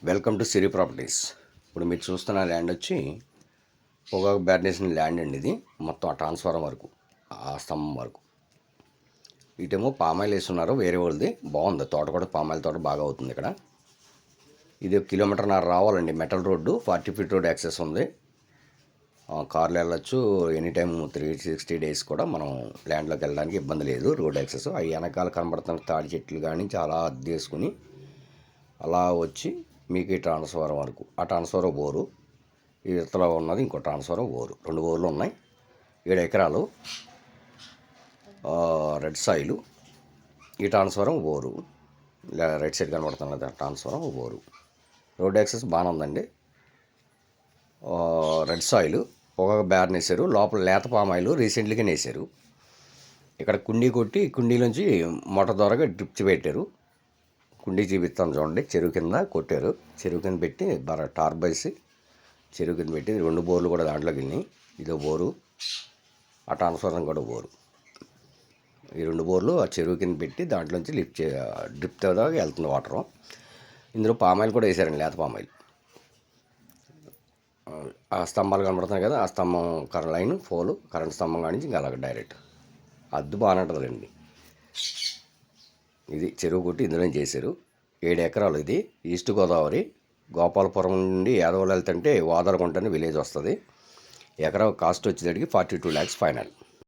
Welcome to Siri properties. ఇప్పుడు మీరు చూస్తున్న ల్యాండ్ వచ్చి పొగాకు బ్యారేసిన ల్యాండ్ అండి. ఇది మొత్తం ఆ ట్రాన్స్ఫారం వరకు, ఆ స్తంభం వరకు. ఇటేమో పామాయిల్ వేస్తున్నారు వేరే వాళ్ళది. బాగుంది తోట కూడా, పామాయిల్ తోట బాగా అవుతుంది ఇక్కడ. ఇది 1.5 కిలోమీటర్ రావాలండి. Metal road, 40 feet road access ఉంది. కార్లు వెళ్ళొచ్చు ఎనీ టైం. 360 డేస్ కూడా మనం ల్యాండ్లోకి వెళ్ళడానికి ఇబ్బంది లేదు. రోడ్ యాక్సెస్ అవి వెనకాల కనబడుతున్న తాడి చెట్లు కానీ చాలా అద్దేసుకుని అలా వచ్చి మీకు ఈ ట్రాన్స్ఫారం వరకు, ఆ ట్రాన్స్ఫారం బోరు, ఈ ఇతలో ఉన్నది ఇంకో ట్రాన్స్ఫారం బోరు. 2 బోర్లు ఉన్నాయి. 7 ఎకరాలు రెడ్ సాయిలు. ఈ ట్రాన్స్ఫారం బోరు రైట్ సైడ్ కనబడుతుంది కదా, ట్రాన్స్ఫారం బోరు. రోడ్ యాక్సెస్ బాగానే ఉందండి. రెడ్ సాయిల్ పొగ బ్యారన్ వేసారు. లోపల లేత పామాయిలు రీసెంట్లీగా వేసారు. ఇక్కడ కుండీ కొట్టి, కుండీలోంచి మోటార్ ద్వారాగా డ్రిప్ పెట్టారు. కుండీ చూపిస్తాను చూడండి. చెరువు కింద కొట్టారు. చెరువు కింద పెట్టి బాగా టార్ప్ వేసి చెరువు కింద పెట్టి 2 బోర్లు కూడా దాంట్లోకి వెళ్ళినాయి. ఇదో బోరు, ఆ ట్రాన్స్ఫారం కూడా బోరు. ఈ 2 బోర్లు ఆ చెరువు కింద పెట్టి దాంట్లోంచి డ్రిప్ దాకా వెళ్తుంది వాటరు. ఇందులో పామాయిల్ కూడా వేసారండి, లేత పామాయిల్. ఆ స్తంభాలు కనబడుతున్నాయి కదా, ఆ స్తంభం లైన్ పోలు కరెంట్ స్తంభం కానించి ఇంకా అలాగ డైరెక్ట్ అద్దు బాగానే ఉంటుందండి. ఇది చెరువు కొట్టి ఇందులో చేశారు. 7 ఎకరాలు. ఇది ఈస్ట్ గోదావరి, గోపాలపురం నుండి యాదవలు వెళ్తుంటే వాదరకుంటని విలేజ్ వస్తుంది. ఎకరా కాస్ట్ వచ్చేసరికి 42 lakhs ఫైనల్.